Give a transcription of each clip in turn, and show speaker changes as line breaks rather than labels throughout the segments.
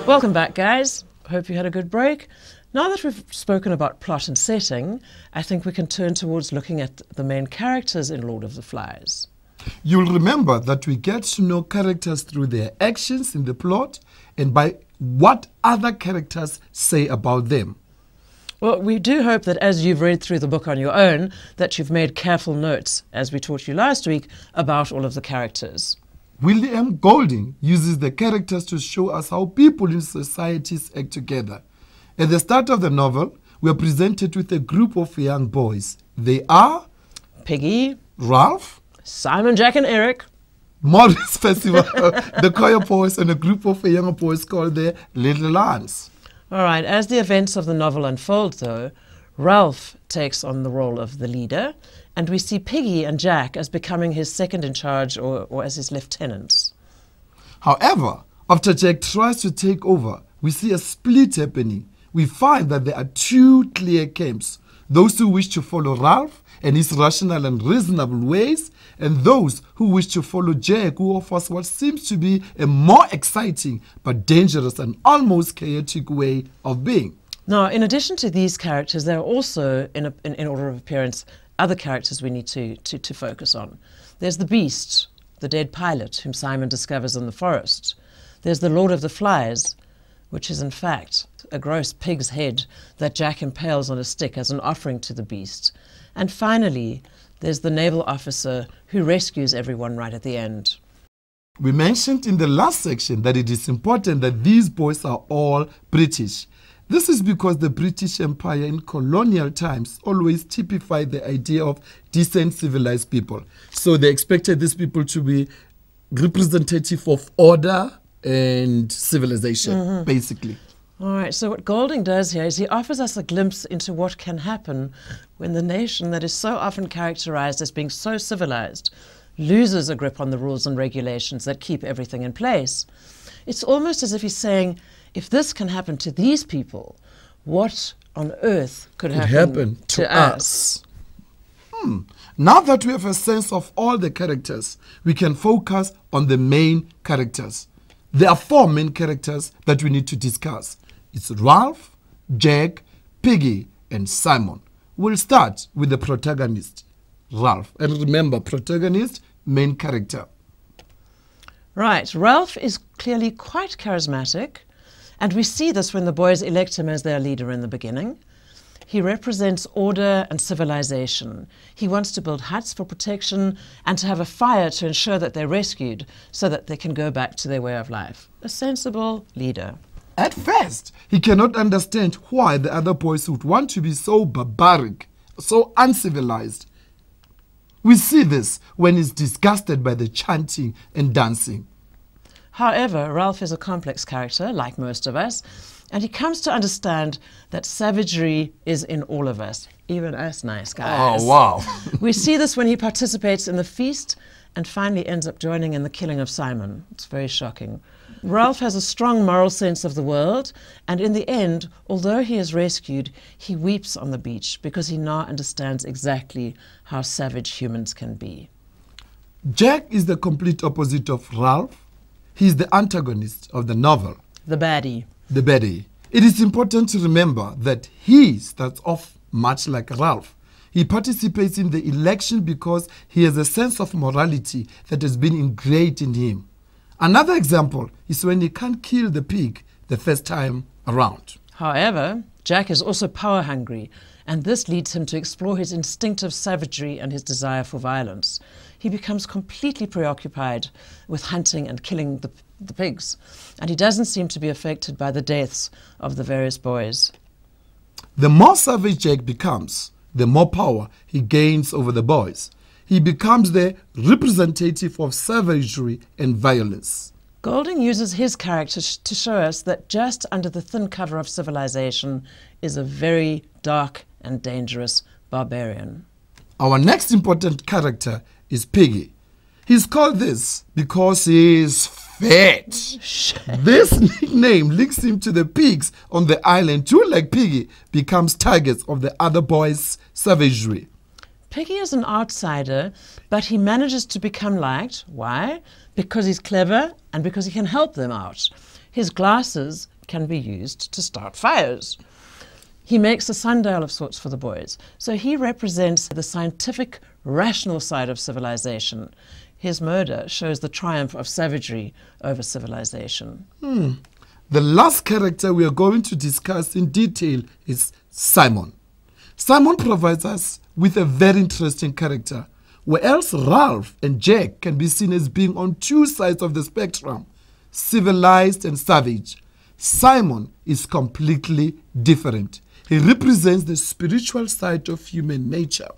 Welcome back, guys. Hope you had a good break. Now that we've spoken about plot and setting, I think we can turn towards looking at the main characters in Lord of the Flies.
You'll remember that we get to know characters through their actions in the plot and by what other characters say about them.
Well, we do hope that as you've read through the book on your own, that you've made careful notes, as we taught you last week, about all of the characters.
William Golding uses the characters to show us how people in societies act together. At the start of the novel, we are presented with a group of young boys. They are
Piggy,
Ralph,
Simon, Jack and Eric,
Maurice Festival, the choir boys, and a group of younger boys called the Little Lions.
All right, as the events of the novel unfold, though, Ralph takes on the role of the leader, and we see Piggy and Jack as becoming his second in charge or as his lieutenants.
However, after Jack tries to take over, we see a split happening. We find that there are two clear camps, those who wish to follow Ralph and his rational and reasonable ways, and those who wish to follow Jack, who offers what seems to be a more exciting but dangerous and almost chaotic way of being.
Now, in addition to these characters, there are also, in order of appearance, other characters we need to focus on. There's the Beast, the dead pilot, whom Simon discovers in the forest. There's the Lord of the Flies, which is in fact a gross pig's head that Jack impales on a stick as an offering to the Beast. And finally, there's the naval officer who rescues everyone right at the end.
We mentioned in the last section that it is important that these boys are all British. This is because the British Empire in colonial times always typified the idea of decent, civilized people. So they expected these people to be representative of order and civilization, basically.
All right, so what Golding does here is he offers us a glimpse into what can happen when the nation that is so often characterized as being so civilized loses a grip on the rules and regulations that keep everything in place. It's almost as if he's saying, if this can happen to these people, what on earth could happen to us?
Now that we have a sense of all the characters, we can focus on the main characters. There are four main characters that we need to discuss. It's Ralph, Jack, Piggy, and Simon. We'll start with the protagonist, Ralph. And remember, protagonist, main character.
Right, Ralph is clearly quite charismatic, and we see this when the boys elect him as their leader in the beginning. He represents order and civilization. He wants to build huts for protection and to have a fire to ensure that they're rescued so that they can go back to their way of life. A sensible leader.
At first, he cannot understand why the other boys would want to be so barbaric, so uncivilized. We see this when he's disgusted by the chanting and dancing.
However, Ralph is a complex character, like most of us, and he comes to understand that savagery is in all of us, even us nice guys.
Oh, wow.
We see this when he participates in the feast and finally ends up joining in the killing of Simon. It's very shocking. Ralph has a strong moral sense of the world, and in the end, although he is rescued, he weeps on the beach because he now understands exactly how savage humans can be.
Jack is the complete opposite of Ralph. He's the antagonist of the novel.
The baddie.
The baddie. It is important to remember that he starts off much like Ralph. He participates in the election because he has a sense of morality that has been ingrained in him. Another example is when he can't kill the pig the first time around.
However, Jack is also power hungry, and this leads him to explore his instinctive savagery and his desire for violence. He becomes completely preoccupied with hunting and killing the pigs, and he doesn't seem to be affected by the deaths of the various boys.
The more savage Jack becomes, the more power he gains over the boys. He becomes the representative of savagery and violence.
Golding uses his character to show us that just under the thin cover of civilization is a very dark and dangerous barbarian.
Our next important character is Piggy. He's called this because he is fat. This nickname links him to the pigs on the island who, like Piggy, becomes targets of the other boys' savagery.
Piggy is an outsider, but he manages to become liked. Why? Because he's clever and because he can help them out. His glasses can be used to start fires. He makes a sundial of sorts for the boys. So he represents the scientific, rational side of civilization. His murder shows the triumph of savagery over civilization.
The last character we are going to discuss in detail is Simon. Simon provides us with a very interesting character, whereas Ralph and Jack can be seen as being on two sides of the spectrum, civilized and savage. Simon is completely different. He represents the spiritual side of human nature.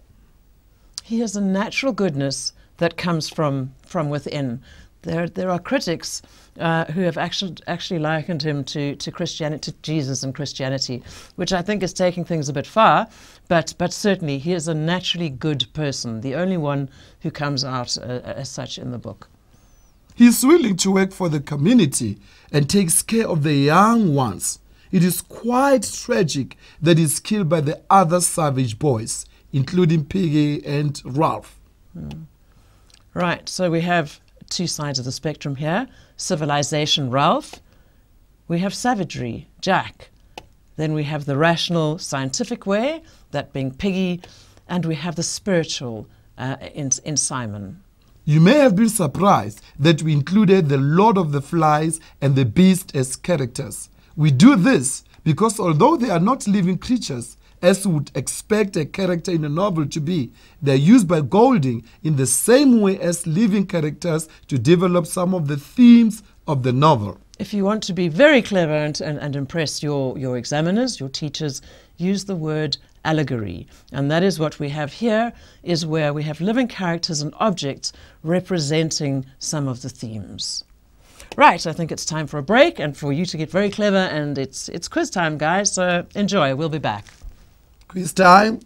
He has a natural goodness that comes from within. There are critics who have actually likened him to Christianity, to Jesus and Christianity, which I think is taking things a bit far, but certainly he is a naturally good person, the only one who comes out as such in the book.
He is willing to work for the community and takes care of the young ones. It is quite tragic that he is killed by the other savage boys, including Piggy and Ralph.
Right, so we have two sides of the spectrum here. Civilization, Ralph. We have savagery, Jack. Then we have the rational, scientific way, that being Piggy. And we have the spiritual in Simon.
You may have been surprised that we included the Lord of the Flies and the Beast as characters. We do this because although they are not living creatures, as we would expect a character in a novel to be, they are used by Golding in the same way as living characters to develop some of the themes of the novel.
If you want to be very clever and impress your examiners, your teachers, use the word allegory. And that is what we have here, is where we have living characters and objects representing some of the themes. Right, I think it's time for a break and for you to get very clever, and it's quiz time, guys, so enjoy. We'll be back.
Quiz time.